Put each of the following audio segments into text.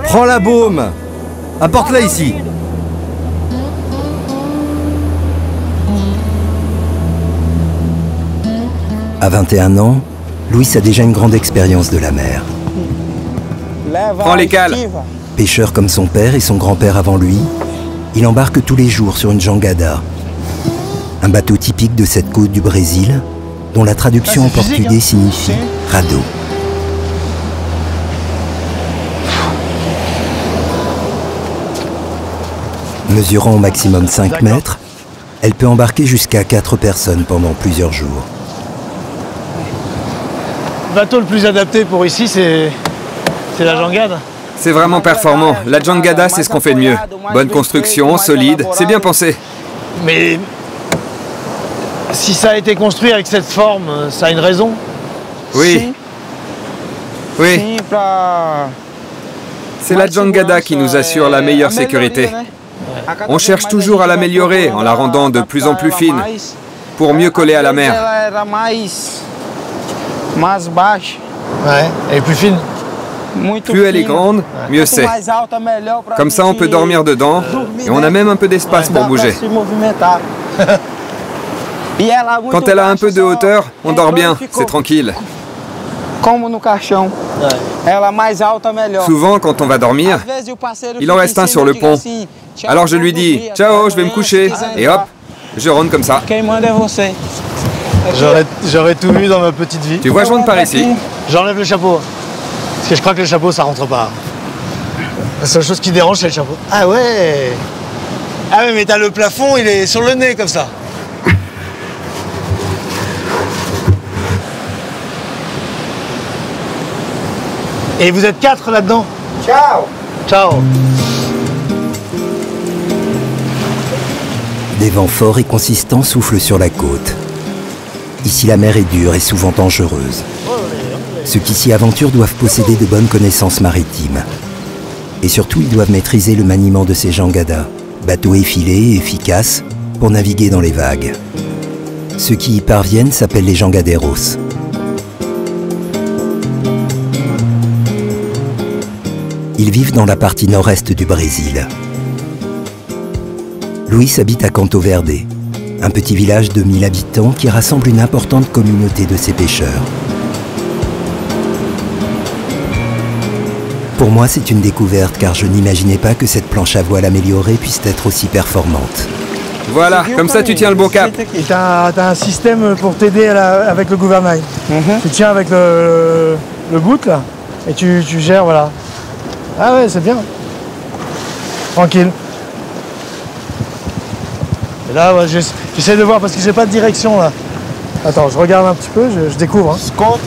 Prends la baume. Apporte-la ici. À 21 ans, Luis a déjà une grande expérience de la mer. Prends les cales. Pêcheur comme son père et son grand-père avant lui, il embarque tous les jours sur une jangada, un bateau typique de cette côte du Brésil, dont la traduction en portugais signifie radeau. Mesurant au maximum 5 mètres, elle peut embarquer jusqu'à 4 personnes pendant plusieurs jours. Le bateau le plus adapté pour ici, c'est la jangada. C'est vraiment performant. La jangada, c'est ce qu'on fait de mieux. Bonne construction, solide, c'est bien pensé. Mais si ça a été construit avec cette forme, ça a une raison? Oui. Oui. C'est la jangada qui nous assure la meilleure sécurité. On cherche toujours à l'améliorer en la rendant de plus en plus fine pour mieux coller à la mer. Ouais, elle est plus fine. Plus elle est grande, mieux c'est. Comme ça, on peut dormir dedans et on a même un peu d'espace pour bouger. Quand elle a un peu de hauteur, on dort bien, c'est tranquille. Souvent, quand on va dormir, il en reste un sur le pont. Alors je lui dis « Ciao, je vais me coucher » et hop, je ronde comme ça. J'aurais tout vu dans ma petite vie. Tu vois, je rentre par ici. J'enlève le chapeau. Parce que je crois que le chapeau, ça rentre pas. La seule chose qui dérange, c'est le chapeau. Ah ouais. Ah ouais, mais t'as le plafond, il est sur le nez comme ça. Et vous êtes 4 là-dedans? Ciao. Ciao. Des vents forts et consistants soufflent sur la côte. Ici, la mer est dure et souvent dangereuse. Ceux qui s'y aventurent doivent posséder de bonnes connaissances maritimes. Et surtout, ils doivent maîtriser le maniement de ces jangadas, bateaux effilés et efficaces pour naviguer dans les vagues. Ceux qui y parviennent s'appellent les jangadeiros. Ils vivent dans la partie nord-est du Brésil. Luis habite à Canto Verde, un petit village de 1000 habitants qui rassemble une importante communauté de ces pêcheurs. Pour moi, c'est une découverte car je n'imaginais pas que cette planche à voile améliorée puisse être aussi performante. Voilà, comme ça tu tiens le bon cap. Et t'as un système pour t'aider avec le gouvernail. Tu tiens avec le bout là, et tu gères, voilà. Ah ouais, c'est bien. Tranquille. Et là, ouais, j'essaie de voir parce que j'ai pas de direction là. Attends, je regarde un petit peu, je découvre. Hein.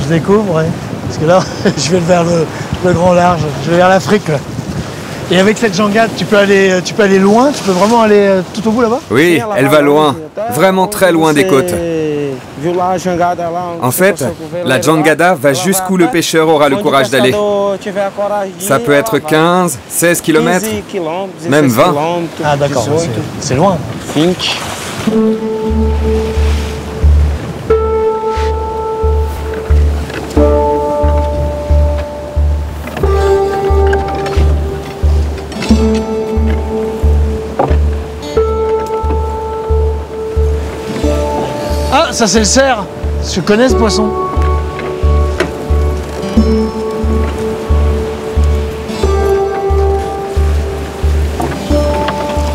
Je découvre, ouais. Parce que là, je vais vers le grand large, je vais vers l'Afrique. Et avec cette jangade, tu peux aller loin, tu peux vraiment aller tout au bout là-bas? Oui, elle va loin, vraiment très loin des côtes. En fait, la jangada va jusqu'où le pêcheur aura le courage d'aller. Ça peut être 15, 16 km, même 20. Ah d'accord, c'est loin. Ah, ça c'est le cerf. Je connais ce poisson.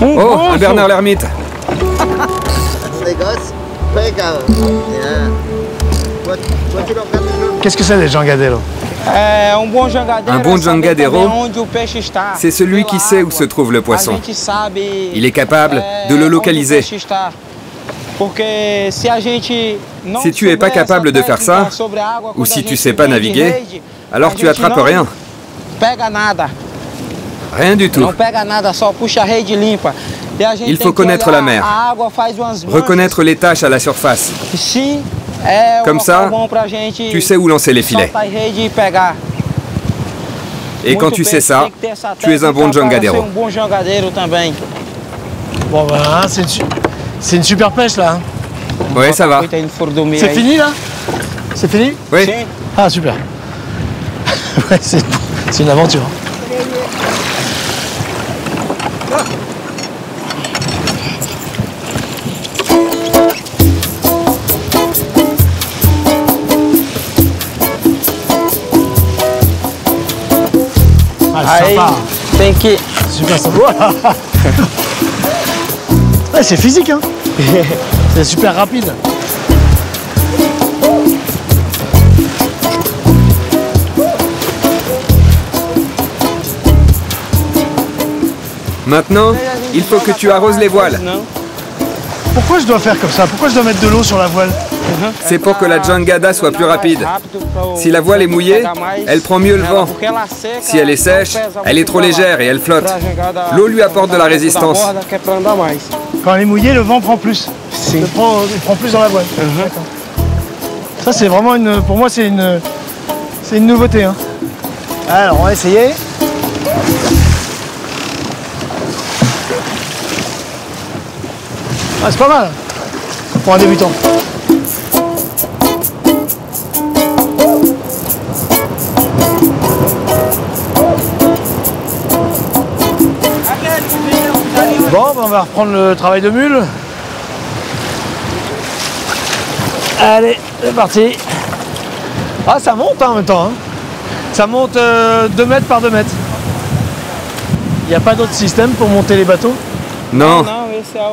Oh, un Bernard l'ermite. Qu'est-ce que c'est les jangadeiros? Un bon jangadeiro, c'est celui qui sait où se trouve le poisson. Il est capable de le localiser. Si tu n'es pas capable de faire ça, ou si tu ne sais pas naviguer, alors tu attrapes rien. Rien du tout. Il faut connaître la mer, reconnaître les taches à la surface. Comme ça, tu sais où lancer les filets. Et quand tu sais ça, tu es un bon jangadeiro. Bon ben, c'est une super pêche là. Ouais, ça va. C'est fini là? C'est fini? Oui. Ah super. Ouais, c'est une aventure. Aí tem que... Super sympa. Ouais, c'est physique, hein. C'est super rapide. Maintenant, il faut que tu arroses les voiles. Pourquoi je dois faire comme ça? Pourquoi je dois mettre de l'eau sur la voile? C'est pour que la jangada soit plus rapide. Si la voile est mouillée, elle prend mieux le vent. Si elle est sèche, elle est trop légère et elle flotte. L'eau lui apporte de la résistance. Quand elle est mouillée, le vent prend plus. Il prend plus dans la voile. Ça, c'est vraiment une... Pour moi, c'est une nouveauté. Hein. Alors, on va essayer. Ah, c'est pas mal pour un débutant. Bon, ben on va reprendre le travail de mule. Allez, c'est parti. Ah, ça monte hein, en même temps. Hein. Ça monte 2 mètres par 2 mètres. Il n'y a pas d'autre système pour monter les bateaux? Non,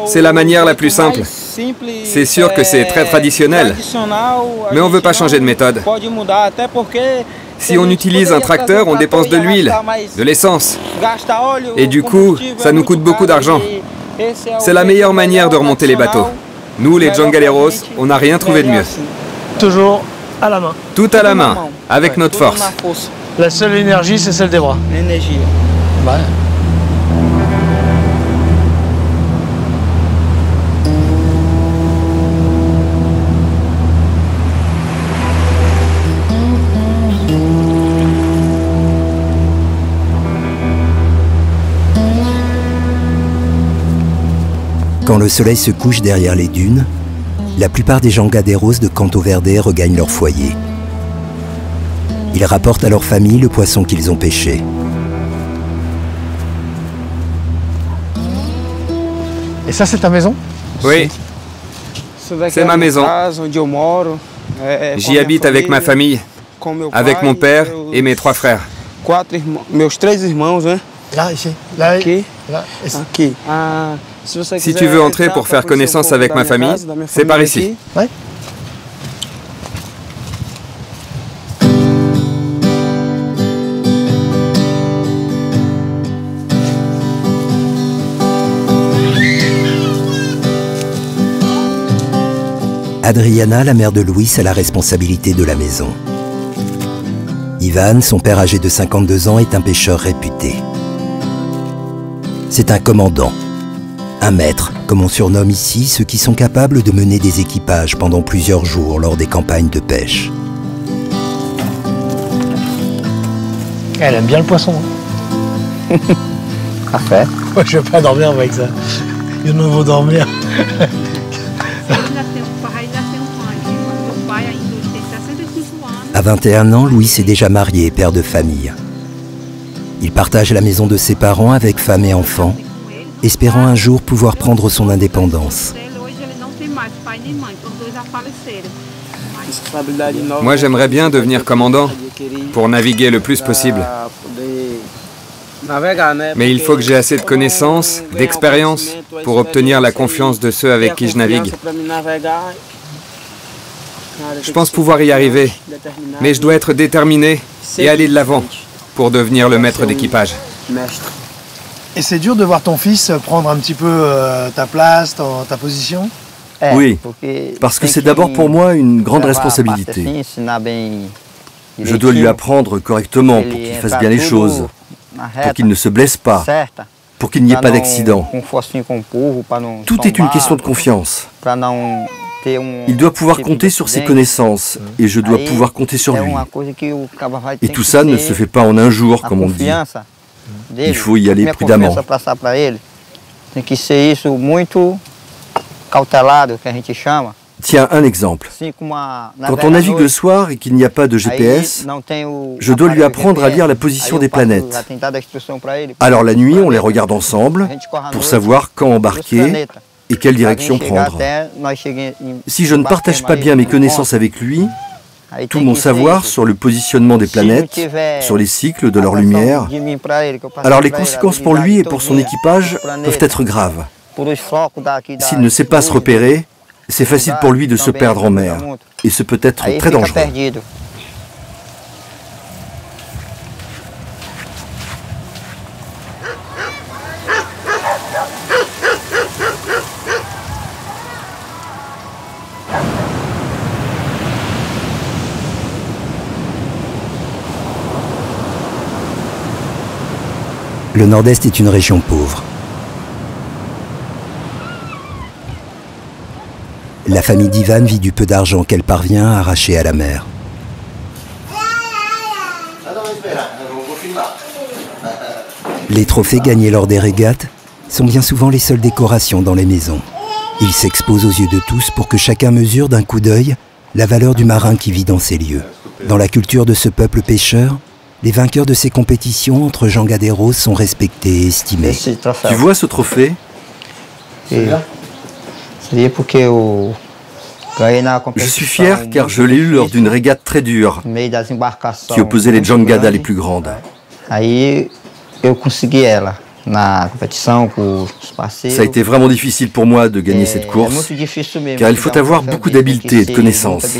c'est la manière la plus simple. C'est sûr que c'est très traditionnel, mais on ne veut pas changer de méthode. Si on utilise un tracteur, on dépense de l'huile, de l'essence. Et du coup, ça nous coûte beaucoup d'argent. C'est la meilleure manière de remonter les bateaux. Nous, les jangaleros, on n'a rien trouvé de mieux. Toujours à la main. Tout à la main, avec notre force. La seule énergie, c'est celle des bras. Ouais. Quand le soleil se couche derrière les dunes, la plupart des jangaderos de Canto Verde regagnent leur foyer. Ils rapportent à leur famille le poisson qu'ils ont pêché. Et ça, c'est ta maison? Oui, c'est ma maison. J'y habite avec ma famille, avec mon père et mes 3 frères. Là, ici. Là, là, ici. Si tu veux entrer pour faire connaissance avec ma famille, c'est par ici. Ouais. Adriana, la mère de Luis, a la responsabilité de la maison. Ivan, son père âgé de 52 ans, est un pêcheur réputé. C'est un commandant, un maître, comme on surnomme ici ceux qui sont capables de mener des équipages pendant plusieurs jours lors des campagnes de pêche. Elle aime bien le poisson. Hein. Café. Moi, je vais pas dormir avec ça. Il nous faut dormir. À 21 ans, Luis est déjà marié et père de famille. Il partage la maison de ses parents avec femme et enfants, espérant un jour pouvoir prendre son indépendance. Moi, j'aimerais bien devenir commandant pour naviguer le plus possible. Mais il faut que j'ai assez de connaissances, d'expérience pour obtenir la confiance de ceux avec qui je navigue. Je pense pouvoir y arriver, mais je dois être déterminé et aller de l'avant pour devenir le maître d'équipage. Et c'est dur de voir ton fils prendre un petit peu ta place, ta position? Oui, parce que c'est d'abord pour moi une grande responsabilité. Je dois lui apprendre correctement pour qu'il fasse bien les choses, pour qu'il ne se blesse pas, pour qu'il n'y ait pas d'accident. Tout est une question de confiance. Il doit pouvoir compter sur ses connaissances et je dois pouvoir compter sur lui. Et tout ça ne se fait pas en un jour, comme on dit. Il faut y aller prudemment. Tiens, un exemple. Quand on navigue le soir et qu'il n'y a pas de GPS, je dois lui apprendre à lire la position des planètes. Alors la nuit, on les regarde ensemble pour savoir quand embarquer et quelle direction prendre. Si je ne partage pas bien mes connaissances avec lui, tout mon savoir sur le positionnement des planètes, sur les cycles de leur lumière, alors les conséquences pour lui et pour son équipage peuvent être graves. S'il ne sait pas se repérer, c'est facile pour lui de se perdre en mer, et ce peut être très dangereux. Le Nord-Est est une région pauvre. La famille d'Ivan vit du peu d'argent qu'elle parvient à arracher à la mer. Les trophées gagnés lors des régates sont bien souvent les seules décorations dans les maisons. Ils s'exposent aux yeux de tous pour que chacun mesure d'un coup d'œil la valeur du marin qui vit dans ces lieux. Dans la culture de ce peuple pêcheur, les vainqueurs de ces compétitions entre Jean Gaderos sont respectés et estimés. Tu vois ce trophée? Je suis fier car je l'ai eu lors d'une régate très dure qui opposait les jangadas les plus grandes. Ça a été vraiment difficile pour moi de gagner cette course car il faut avoir beaucoup d'habileté et de connaissances.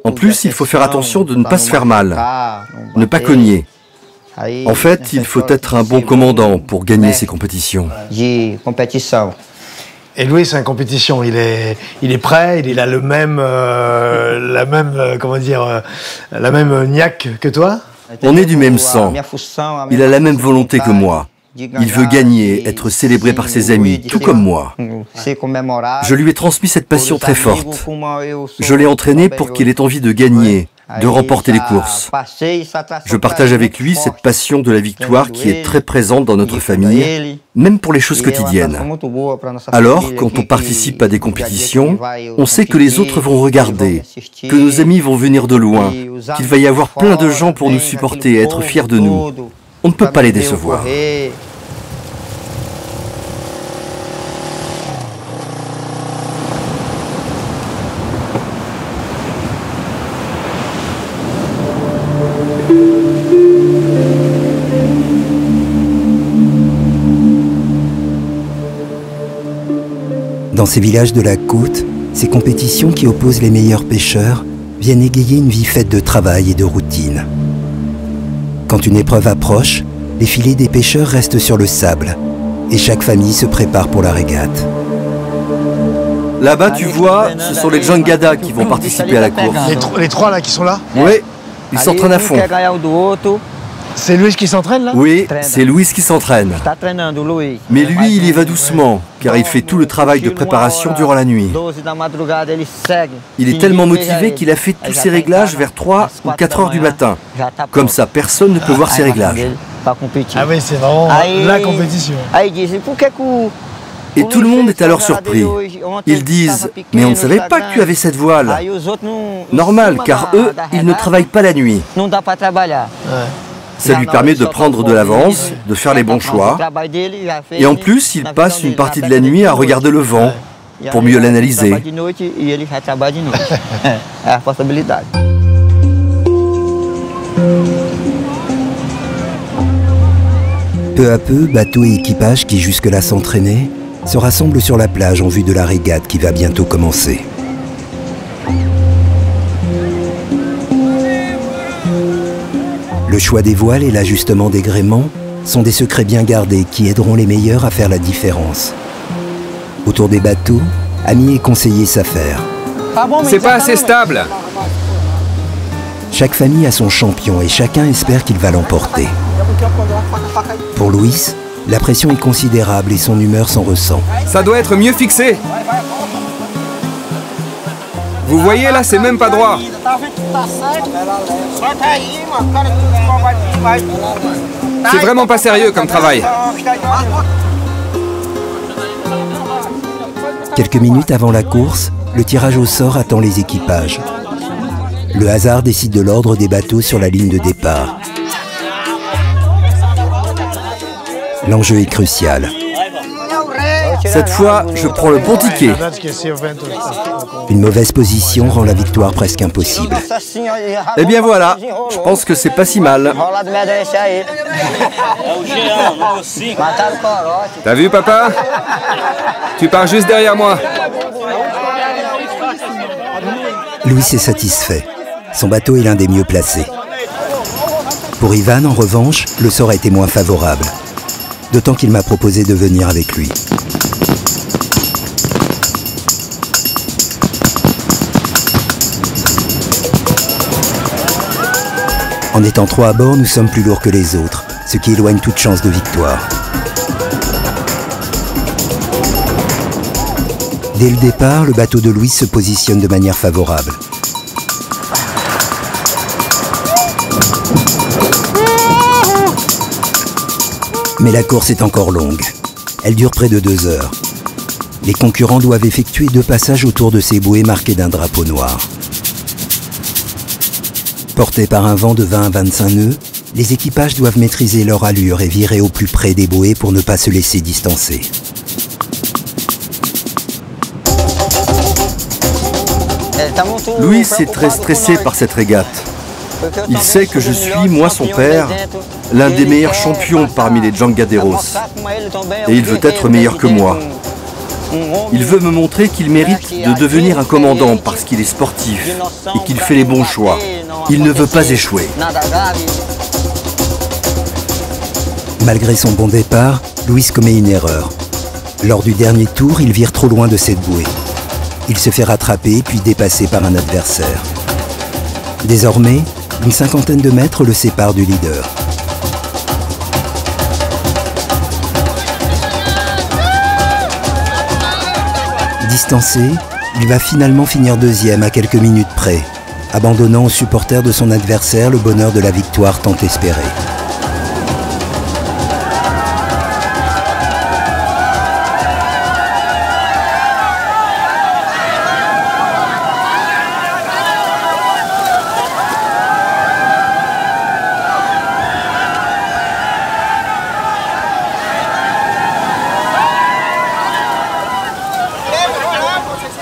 En plus, il faut faire attention de ne pas se faire mal, ne pas cogner. En fait, il faut être un bon commandant pour gagner ces compétitions. Et Louis, c'est une compétition. Il est prêt, il a la même niaque que toi. On est du même sang. Il a la même volonté que moi. Il veut gagner, être célébré par ses amis, tout comme moi. Je lui ai transmis cette passion très forte. Je l'ai entraîné pour qu'il ait envie de gagner, de remporter les courses. Je partage avec lui cette passion de la victoire qui est très présente dans notre famille, même pour les choses quotidiennes. Alors, quand on participe à des compétitions, on sait que les autres vont regarder, que nos amis vont venir de loin, qu'il va y avoir plein de gens pour nous supporter et être fiers de nous. On ne peut pas les décevoir. Dans ces villages de la côte, ces compétitions qui opposent les meilleurs pêcheurs viennent égayer une vie faite de travail et de routine. Quand une épreuve approche, les filets des pêcheurs restent sur le sable et chaque famille se prépare pour la régate. Là-bas, tu vois, ce sont les jangadas qui vont participer à la course. Les trois là qui sont là? Oui, ils s'entraînent à fond. C'est Louis qui s'entraîne là? Oui, c'est Louis qui s'entraîne. Mais lui, il y va doucement, car il fait tout le travail de préparation durant la nuit. Il est tellement motivé qu'il a fait tous ses réglages vers 3 ou 4 heures du matin. Comme ça, personne ne peut voir ses réglages. Ah oui, c'est vraiment la compétition. Et tout le monde est alors surpris. Ils disent « Mais on ne savait pas que tu avais cette voile !» Normal, car eux, ils ne travaillent pas la nuit. Ça lui permet de prendre de l'avance, de faire les bons choix. Et en plus, il passe une partie de la nuit à regarder le vent pour mieux l'analyser. Peu à peu, bateaux et équipages qui jusque-là s'entraînaient se rassemblent sur la plage en vue de la régate qui va bientôt commencer. Le choix des voiles et l'ajustement des gréements sont des secrets bien gardés qui aideront les meilleurs à faire la différence. Autour des bateaux, amis et conseillers s'affairent. C'est pas assez stable. Chaque famille a son champion et chacun espère qu'il va l'emporter. Pour Louis, la pression est considérable et son humeur s'en ressent. Ça doit être mieux fixé. Vous voyez là, c'est même pas droit. C'est vraiment pas sérieux comme travail. Quelques minutes avant la course, le tirage au sort attend les équipages. Le hasard décide de l'ordre des bateaux sur la ligne de départ. L'enjeu est crucial. Cette fois, je prends le bon ticket. Une mauvaise position rend la victoire presque impossible. Eh bien voilà, je pense que c'est pas si mal. T'as vu, papa? Tu pars juste derrière moi. Louis est satisfait. Son bateau est l'un des mieux placés. Pour Ivan, en revanche, le sort a été moins favorable. D'autant qu'il m'a proposé de venir avec lui. En étant 3 à bord, nous sommes plus lourds que les autres, ce qui éloigne toute chance de victoire. Dès le départ, le bateau de Louis se positionne de manière favorable. Mais la course est encore longue. Elle dure près de 2 heures. Les concurrents doivent effectuer 2 passages autour de ces bouées marquées d'un drapeau noir. Portés par un vent de 20 à 25 nœuds, les équipages doivent maîtriser leur allure et virer au plus près des bouées pour ne pas se laisser distancer. Louis est très stressé par cette régate. Il sait que je suis, moi son père, l'un des meilleurs champions parmi les Jangaderos. Et il veut être meilleur que moi. Il veut me montrer qu'il mérite de devenir un commandant parce qu'il est sportif et qu'il fait les bons choix. Il ne veut pas échouer. Malgré son bon départ, Louis commet une erreur. Lors du dernier tour, il vire trop loin de cette bouée. Il se fait rattraper puis dépasser par un adversaire. Désormais, une 50aine de mètres le séparent du leader. Distancé, il va finalement finir 2e à quelques minutes près, abandonnant aux supporters de son adversaire le bonheur de la victoire tant espérée.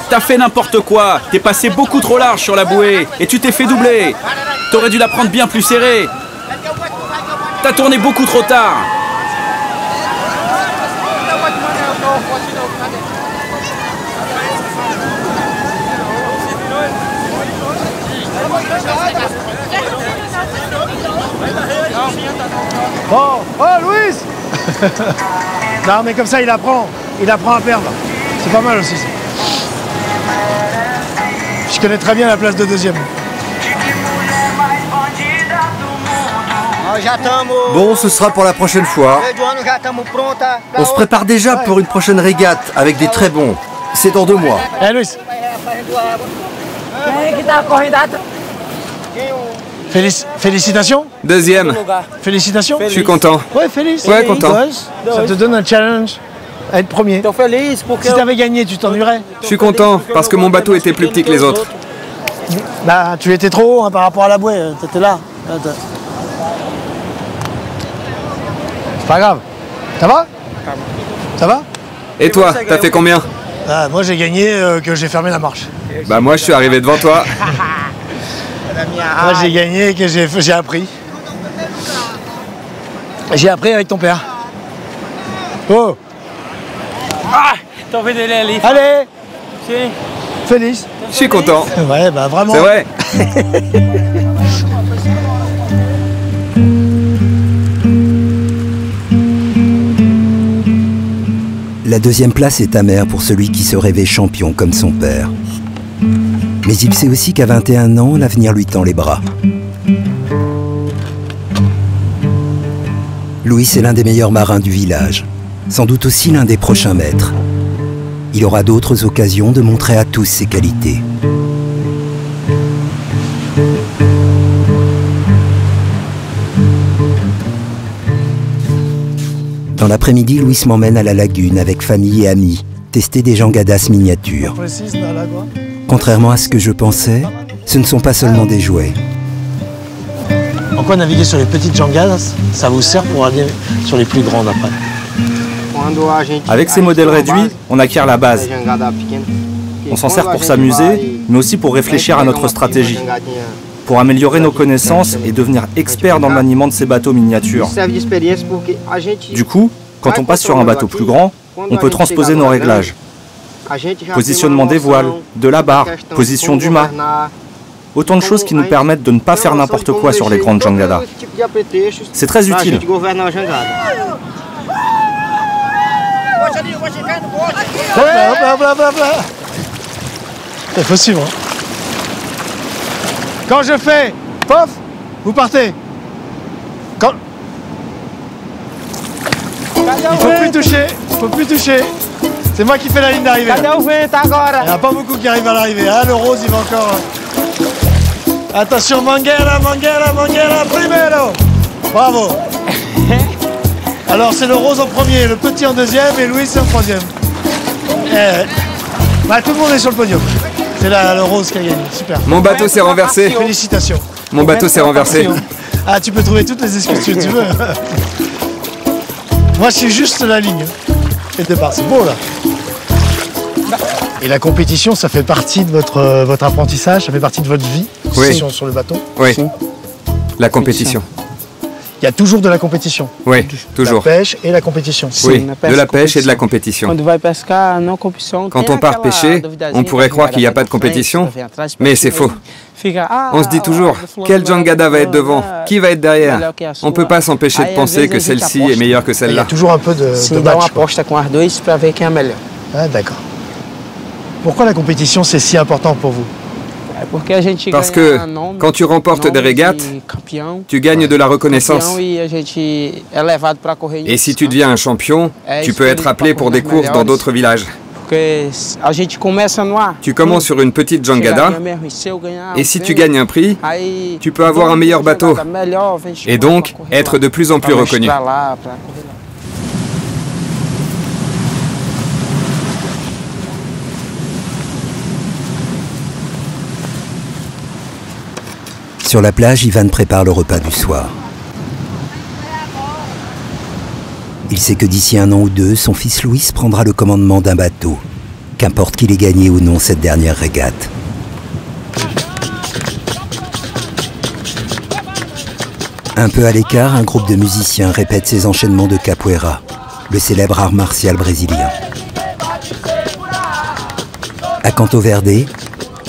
T'as fait n'importe quoi. T'es passé beaucoup trop large sur la bouée et tu t'es fait doubler. T'aurais dû la prendre bien plus serrée. T'as tourné beaucoup trop tard. Bon, oh Louis. Non mais comme ça il apprend à perdre. C'est pas mal aussi ça. Je connais très bien la place de 2e. Bon, ce sera pour la prochaine fois. On se prépare déjà pour une prochaine régate avec des très bons. C'est dans 2 mois. Eh Louis. Félicitations. 2e. Félicitations. Je suis content. Ouais, félicitations. Ouais, content. Ça te donne un challenge à être premier. Si t'avais gagné, tu t'ennuierais. Je suis content parce que mon bateau était plus petit que les autres. Bah, tu étais trop haut hein, par rapport à la bouée. T'étais là. C'est pas grave. Ça va? Ça va? Et toi, t'as fait combien? Ah, moi j'ai gagné que j'ai fermé la marche. Bah moi je suis arrivé devant toi. Moi j'ai gagné que j'ai appris. J'ai appris avec ton père. Oh! Allez! Félix! Je suis content. Ouais, bah vraiment. C'est vrai. La 2e place est amère pour celui qui se rêvait champion comme son père. Mais il sait aussi qu'à 21 ans, l'avenir lui tend les bras. Louis est l'un des meilleurs marins du village, sans doute aussi l'un des prochains maîtres. Il aura d'autres occasions de montrer à tous ses qualités. Dans l'après-midi, Louis m'emmène à la lagune avec famille et amis tester des jangadas miniatures. Contrairement à ce que je pensais, ce ne sont pas seulement des jouets. En quoi naviguer sur les petites jangadas, ça vous sert pour aller sur les plus grandes après? Avec ces modèles réduits, on acquiert la base. On s'en sert pour s'amuser, mais aussi pour réfléchir à notre stratégie, pour améliorer nos connaissances et devenir expert dans le maniement de ces bateaux miniatures. Du coup, quand on passe sur un bateau plus grand, on peut transposer nos réglages. Positionnement des voiles, de la barre, position du mât. Autant de choses qui nous permettent de ne pas faire n'importe quoi sur les grandes jangadas. C'est très utile. Il faut suivre. Quand je fais pof, vous partez. Quand... Il faut plus toucher. C'est moi qui fais la ligne d'arrivée. Il n'y a pas beaucoup qui arrivent à l'arrivée. Ah, le rose, il va encore... Attention, Manguera, primero. Bravo. Alors, c'est le rose en premier, le petit en deuxième et Louis en troisième. Bah, tout le monde est sur le podium. C'est là le rose qui a gagné. Super. Mon bateau s'est renversé. Félicitations. Mon bateau s'est renversé. Ah, tu peux trouver toutes les excuses que tu veux. Moi, je suis juste la ligne. Et départ, c'est beau là. Et la compétition, ça fait partie de votre apprentissage, ça fait partie de votre vie, oui. Sur le bateau. Oui, la compétition. Il y a toujours de la compétition. Oui, toujours. La pêche et la compétition. Oui, de la pêche et de la compétition. Quand on part pêcher, on pourrait croire qu'il n'y a pas de compétition, mais c'est faux. On se dit toujours, quel jangada va être devant? Qui va être derrière? On ne peut pas s'empêcher de penser que celle-ci est meilleure que celle-là. Il y a toujours un peu de match. Ah, d'accord. Pourquoi la compétition, c'est si important pour vous? Parce que quand tu remportes des régates, tu gagnes de la reconnaissance. Et si tu deviens un champion, tu peux être appelé pour des courses dans d'autres villages. Tu commences sur une petite jangada, et si tu gagnes un prix, tu peux avoir un meilleur bateau, et donc être de plus en plus reconnu. Sur la plage, Ivan prépare le repas du soir. Il sait que d'ici 1 an ou 2, son fils Luis prendra le commandement d'un bateau, qu'importe qu'il ait gagné ou non cette dernière régate. Un peu à l'écart, un groupe de musiciens répète ses enchaînements de capoeira, le célèbre art martial brésilien. À Canto Verde,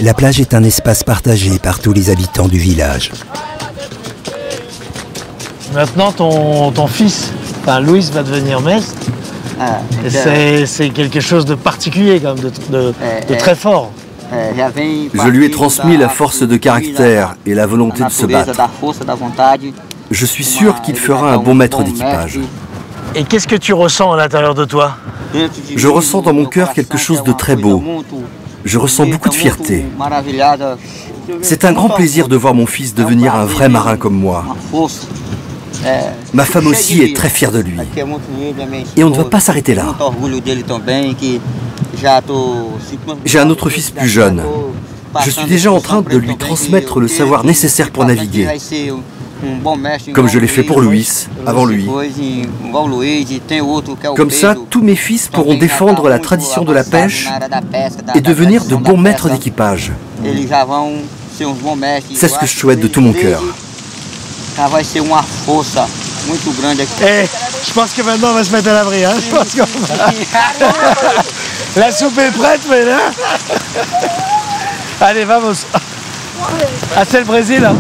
la plage est un espace partagé par tous les habitants du village. Maintenant, ton fils, Luis, va devenir maître. C'est quelque chose de particulier, quand même, de très fort. Je lui ai transmis la force de caractère et la volonté de se battre. Je suis sûr qu'il fera un bon maître d'équipage. Et qu'est-ce que tu ressens à l'intérieur de toi? Je ressens dans mon cœur quelque chose de très beau. Je ressens beaucoup de fierté. C'est un grand plaisir de voir mon fils devenir un vrai marin comme moi. Ma femme aussi est très fière de lui. Et on ne va pas s'arrêter là. J'ai un autre fils plus jeune. Je suis déjà en train de lui transmettre le savoir nécessaire pour naviguer. Comme je l'ai fait pour Luis, avant lui. Comme ça, tous mes fils pourront défendre la tradition de la pêche et devenir de bons maîtres d'équipage. C'est ce que je souhaite de tout mon cœur. Je pense que maintenant on va se mettre à l'abri. Hein? Je pense La soupe est prête, mais là... Allez, vamos. Ah, c'est le Brésil, hein?